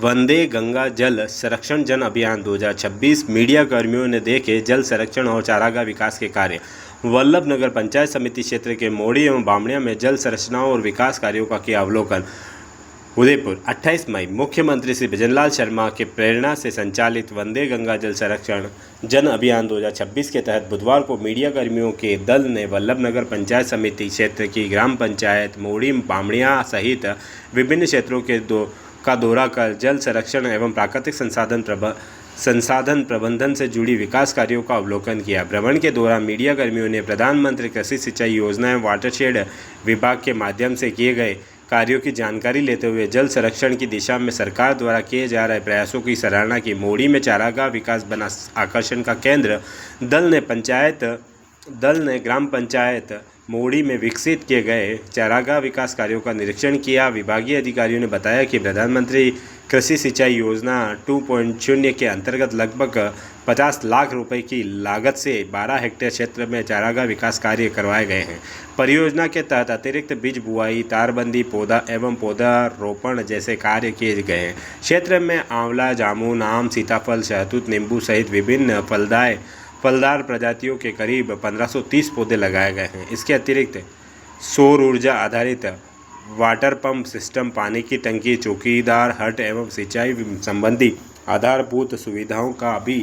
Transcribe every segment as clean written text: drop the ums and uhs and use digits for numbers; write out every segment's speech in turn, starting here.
वंदे गंगा जल संरक्षण जन अभियान 2026 मीडिया कर्मियों ने देखे जल संरक्षण और चारागाह विकास के कार्य। वल्लभ नगर पंचायत समिति क्षेत्र के मोड़ी एवं बामणिया में जल संरचनाओं और विकास कार्यों का किया अवलोकन। उदयपुर 28 मई मुख्यमंत्री श्री भजनलाल शर्मा के प्रेरणा से संचालित वंदे गंगा जल संरक्षण जन अभियान 2026 के तहत बुधवार को मीडिया कर्मियों के दल ने वल्लभ नगर पंचायत समिति क्षेत्र की ग्राम पंचायत मोड़ी बामणिया सहित विभिन्न क्षेत्रों का दौरा कर जल संरक्षण एवं प्राकृतिक संसाधन प्रबंधन से जुड़ी विकास कार्यों का अवलोकन किया। भ्रमण के दौरान मीडिया कर्मियों ने प्रधानमंत्री कृषि सिंचाई योजना एवं वाटरशेड विभाग के माध्यम से किए गए कार्यों की जानकारी लेते हुए जल संरक्षण की दिशा में सरकार द्वारा किए जा रहे प्रयासों की सराहना की। मोड़ी में चारागाह विकास बना आकर्षण का केंद्र। दल ने ग्राम पंचायत मोड़ी में विकसित किए गए चारागाह विकास कार्यों का निरीक्षण किया। विभागीय अधिकारियों ने बताया कि प्रधानमंत्री कृषि सिंचाई योजना 2.0 के अंतर्गत लगभग 50 लाख रुपए की लागत से 12 हेक्टेयर क्षेत्र में चारागाह विकास कार्य करवाए गए हैं। परियोजना के तहत अतिरिक्त बीज बुआई, तारबंदी, पौधा एवं पौधारोपण जैसे कार्य किए गए हैं। क्षेत्र में आंवला, जामुन, आम, सीताफल, शहतूत, नींबू सहित विभिन्न फलदार प्रजातियों के करीब 1530 पौधे लगाए गए हैं। इसके अतिरिक्त सौर ऊर्जा आधारित वाटर पंप सिस्टम, पानी की टंकी, चौकीदार हट एवं सिंचाई संबंधी आधारभूत सुविधाओं का भी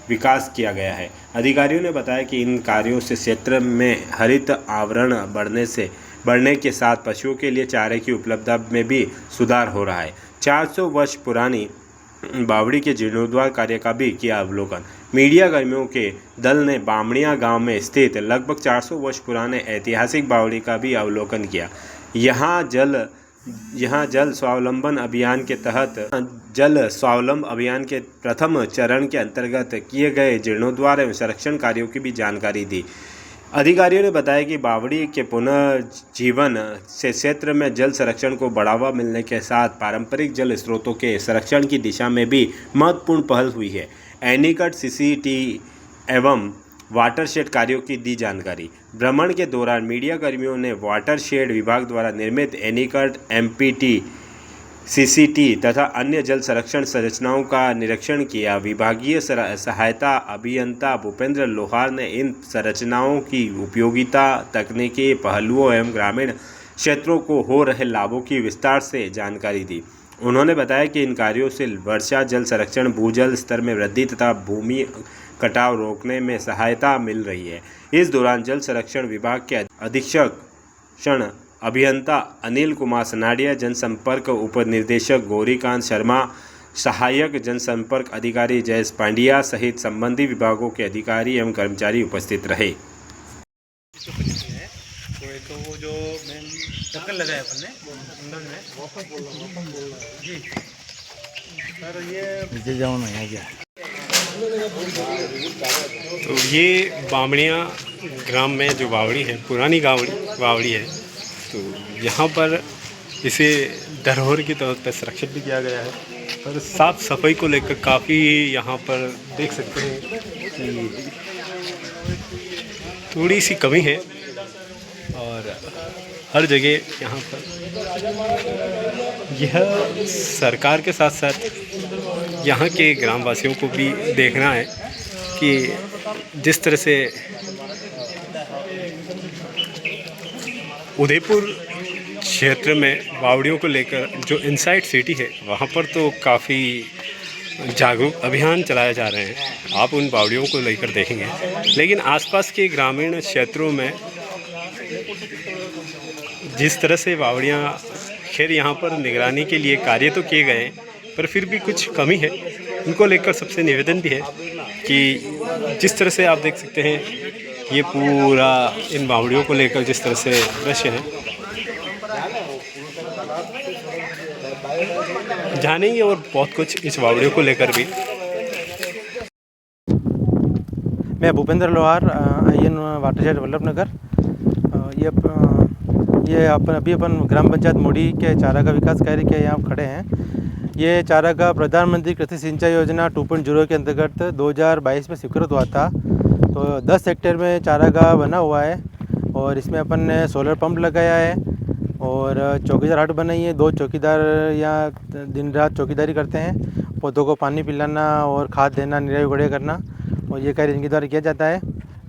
विकास किया गया है। अधिकारियों ने बताया कि इन कार्यों से क्षेत्र में हरित आवरण बढ़ने के साथ पशुओं के लिए चारे की उपलब्धता में भी सुधार हो रहा है। 400 वर्ष पुरानी बावड़ी के जीर्णोद्धार कार्य का भी किया अवलोकन। मीडिया कर्मियों के दल ने बामणिया गांव में स्थित लगभग 400 वर्ष पुराने ऐतिहासिक बावड़ी का भी अवलोकन किया। यहाँ जल स्वावलंबन अभियान के प्रथम चरण के अंतर्गत किए गए जीर्णोद्धार एवं संरक्षण कार्यों की भी जानकारी दी। अधिकारियों ने बताया कि बावड़ी के पुनर्जीवन से क्षेत्र में जल संरक्षण को बढ़ावा मिलने के साथ पारंपरिक जल स्रोतों के संरक्षण की दिशा में भी महत्वपूर्ण पहल हुई है। एनीकट, सीसीटी एवं वाटरशेड कार्यों की दी जानकारी। भ्रमण के दौरान मीडिया कर्मियों ने वाटरशेड विभाग द्वारा निर्मित एनीकट, एमपीटी, सीसीटी तथा अन्य जल संरक्षण संरचनाओं का निरीक्षण किया। विभागीय सहायता अभियंता भूपेंद्र लोहार ने इन संरचनाओं की उपयोगिता, तकनीकी पहलुओं एवं ग्रामीण क्षेत्रों को हो रहे लाभों की विस्तार से जानकारी दी। उन्होंने बताया कि इन कार्यों से वर्षा जल संरक्षण, भूजल स्तर में वृद्धि तथा भूमि कटाव रोकने में सहायता मिल रही है। इस दौरान जल संरक्षण विभाग के अधीक्षण अभियंता अनिल कुमार सनाडिया, जनसंपर्क उप निदेशक गौरीकांत शर्मा, सहायक जनसंपर्क अधिकारी जयेश पांड्या सहित संबंधित विभागों के अधिकारी एवं कर्मचारी उपस्थित रहे। तो वो जो मेन ढक्कन लगाया अपन ने अंदर में जी सर, ये नीचे जाओ ना, यहाँ क्या। तो ये बामणिया ग्राम में जो बावड़ी है, पुरानी बावड़ी है, तो यहाँ पर इसे धरोहर के तौर पर संरक्षित भी किया गया है। पर साफ सफाई को लेकर काफ़ी यहाँ पर देख सकते हैं कि थोड़ी सी कमी है और हर जगह यहाँ पर यह सरकार के साथ साथ यहाँ के ग्रामवासियों को भी देखना है कि जिस तरह से उदयपुर क्षेत्र में बावड़ियों को लेकर जो इनसाइट सिटी है, वहाँ पर तो काफ़ी जागरूक अभियान चलाए जा रहे हैं। आप उन बावड़ियों को लेकर देखेंगे, लेकिन आसपास के ग्रामीण क्षेत्रों में जिस तरह से बावड़ियाँ, खैर यहाँ पर निगरानी के लिए कार्य तो किए गए हैं, पर फिर भी कुछ कमी है। उनको लेकर सबसे निवेदन भी है कि जिस तरह से आप देख सकते हैं, ये पूरा इन बावड़ियों को लेकर जिस तरह से दृश्य है, जानेंगे और बहुत कुछ इस बावड़ियों को लेकर भी। मैं भूपेंद्र लोहार, IN वाटरशेड वल्लभ नगर। ये अपन ग्राम पंचायत मोड़ी के चारागाह विकास कार्य के यहाँ खड़े हैं। ये चारागाह प्रधानमंत्री कृषि सिंचाई योजना 2.0 के अंतर्गत 2022 में स्वीकृत हुआ था। तो 10 हेक्टेयर में चारागाह बना हुआ है और इसमें अपन ने सोलर पंप लगाया है और चौकीदार हट बनाई है। 2 चौकीदार यहाँ दिन रात चौकीदारी करते हैं, पौधों को पानी पिलाना और खाद देना, निराई गुड़ाई करना, और ये कार्य इनके द्वारा किया जाता है।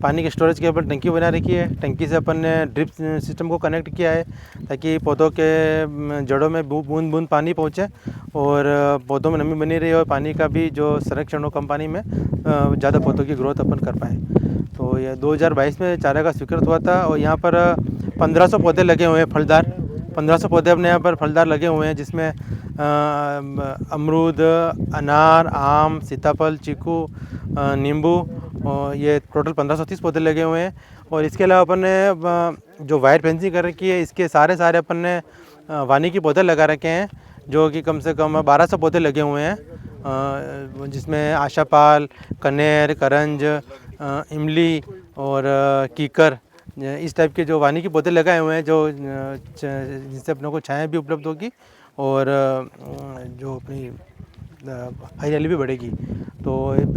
पानी के स्टोरेज के ऊपर टंकी बना रखी है। टंकी से अपन ने ड्रिप सिस्टम को कनेक्ट किया है ताकि पौधों के जड़ों में बूंद बूंद पानी पहुँचे और पौधों में नमी बनी रही और पानी का भी जो संरक्षण हो कम पानी में ज़्यादा पौधों की ग्रोथ अपन कर पाए। तो ये 2022 में चारा का स्वीकृत हुआ था और यहाँ पर 1500 पौधे लगे हुए हैं फलदार। 1500 पौधे अपने यहाँ पर फलदार लगे हुए हैं, जिसमें अमरूद, अनार, आम, सीताफल, चीकू, नींबू, और ये टोटल 1530 पौधे लगे हुए हैं। और इसके अलावा अपन ने जो वायर फेंसिंग कर रखी है, इसके सारे अपन ने वानिकी पौधे लगा रखे हैं, जो कि कम से कम 1200 पौधे लगे हुए हैं, जिसमें आशापाल, कनेर, करंज, इमली और कीकर, इस टाइप के जो वानिकी पौधे लगाए हुए हैं, जो जिससे अपने को छाया भी उपलब्ध होगी और जो अपनी हरियाली भी बढ़ेगी। तो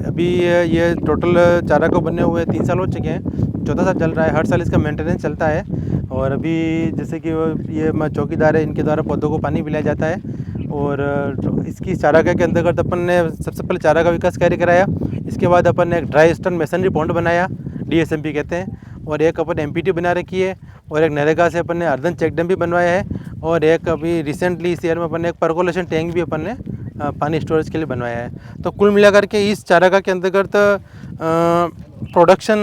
अभी ये टोटल चारा को बने हुए 3 साल हो चुके हैं, 14 साल चल रहा है। हर साल इसका मेंटेनेंस चलता है। और अभी जैसे कि ये चौकीदार है, इनके द्वारा पौधों को पानी पिलाया जाता है। और इसकी चारागाह के अंतर्गत अपन ने सबसे पहले चारा का विकास कार्य कराया। इसके बाद अपन ने एक ड्राई स्टोन मेसनरी पॉन्ड बनाया, DSMP कहते हैं, और एक अपन MPT बना रखी है, और एक नरेगा से अपन ने अर्धन चेक डैम भी बनवाया है, और एक अभी रिसेंटली इस ईयर में अपन ने एक पर्कोलेशन टैंक भी अपन ने पानी स्टोरेज के लिए बनवाया है। तो कुल मिलाकर के इस चारागाह के अंतर्गत प्रोडक्शन,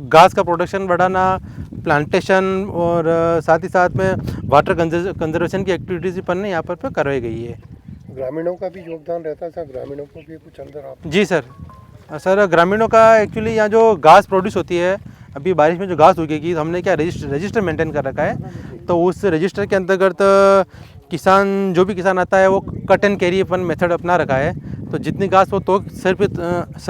घास का प्रोडक्शन बढ़ाना, प्लांटेशन और साथ ही साथ में वाटर कंजर्वेशन की एक्टिविटीज़ अपन ने यहाँ पर करवाई गई है। ग्रामीणों का भी योगदान रहता है, ग्रामीणों को भी कुछ अंदर आप? जी सर, ग्रामीणों का एक्चुअली यहाँ जो घास प्रोड्यूस होती है, अभी बारिश में जो घास उगेगी, तो हमने क्या रजिस्टर मेंटेन कर रखा है। तो उस रजिस्टर के अंतर्गत किसान, जो भी किसान आता है, वो cut and carry upon method अपना रखा है। तो जितनी घास वो तोक सर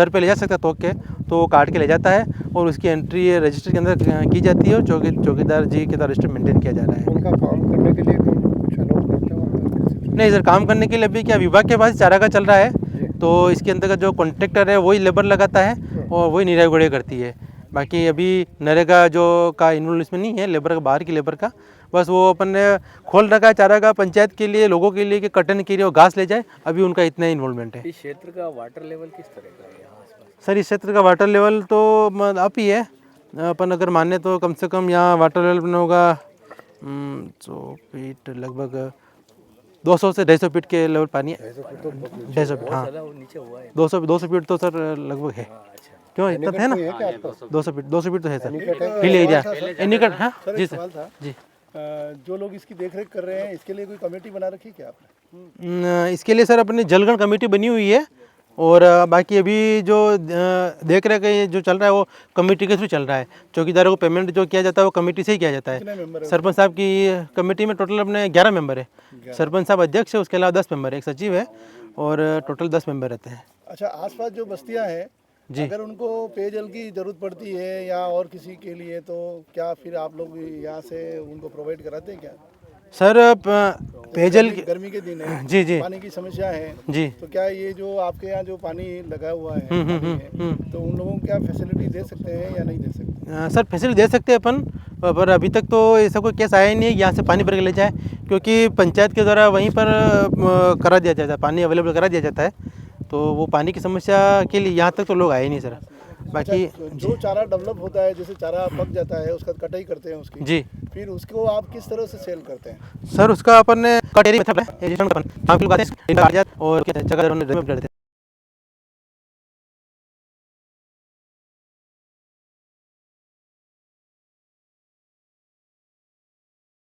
पे ले जा सकता है तोक के, तो वो काट के ले जाता है और उसकी एंट्री रजिस्टर के अंदर की जाती है और चौकीदार जी के द्वारा रजिस्टर मेंटेन किया जा रहा है। उनका काम करने के लिए कुछ अलाउ करते हो? नहीं सर, काम करने के लिए अभी क्या विभाग के पास चारा का चल रहा है, तो इसके अंतर्गत जो कॉन्ट्रैक्टर है वही लेबर लगाता है और वही निराई गुड़ाई करती है। बाकी अभी नरेगा जो का इन्वॉल्व इसमें नहीं है, लेबर का, बाहर की लेबर का, बस वो अपन ने खोल रखा है चारा का पंचायत के लिए, लोगों के लिए कि कटन के लिए वो घास ले जाए। अभी उनका इतना इन्वॉल्वमेंट है। इस क्षेत्र का वाटर लेवल किस तरह का है यहाँ आसपास? सर, इस क्षेत्र का वाटर लेवल तो अप ही है। अपन अगर माने तो कम से कम यहाँ वाटर लेवल बना होगा 100 फीट, लगभग 200 से 250 फीट के लेवल पानी है। 250 फीट, हाँ, नीचे हुआ है। 200 फीट तो सर लगभग है। क्यों, इतना है ना? 200 फीट तो है सर, हिल एरिया निकट। हाँ जी सर, जी। जो लोग इसकी देखरेख कर रहे हैं, इसके लिए कोई कमेटी बना रखी क्या आपने? इसके लिए सर अपनी जलगण कमेटी बनी हुई है, और बाकी अभी जो देख रहे हैं जो चल रहा है वो कमेटी के थ्रू चल रहा है। चौकीदारों को पेमेंट जो किया जाता है वो कमेटी से ही किया जाता है। सरपंच साहब की कमेटी में टोटल अपने 11 मेंबर है। सरपंच साहब अध्यक्ष है, उसके अलावा 10 मेंबर है, एक सचिव है, और टोटल 10 मेंबर रहते हैं। अच्छा, आसपास जो बस्तियां हैं, अगर उनको पेयजल की जरूरत पड़ती है या और किसी के लिए, तो क्या फिर आप लोग यहाँ से उनको प्रोवाइड कराते हैं क्या? सर, पेयजल गर्मी के दिन है, जी, पानी की समस्या है जी, तो क्या ये जो आपके यहाँ जो पानी लगा हुआ है, तो उन लोगों को क्या फैसिलिटी दे सकते हैं या नहीं दे सकते? सर, फैसिलिटी दे सकते हैं अपन, पर अभी तक तो ऐसा कोई केस आया ही नहीं है यहाँ से पानी भर के ले जाए, क्योंकि पंचायत के द्वारा वहीं पर करा दिया जाता है, पानी अवेलेबल करा दिया जाता है। तो वो पानी की समस्या के लिए यहाँ तक तो लोग आए नहीं सर। बाकी जो चारा डेवलप होता है, जैसे चारा पक जाता है, उसका कटाई करते हैं उसकी जी, फिर उसको आप किस तरह से सेल करते हैं? सर, उसका अपन ने कटेरी मेथड है, और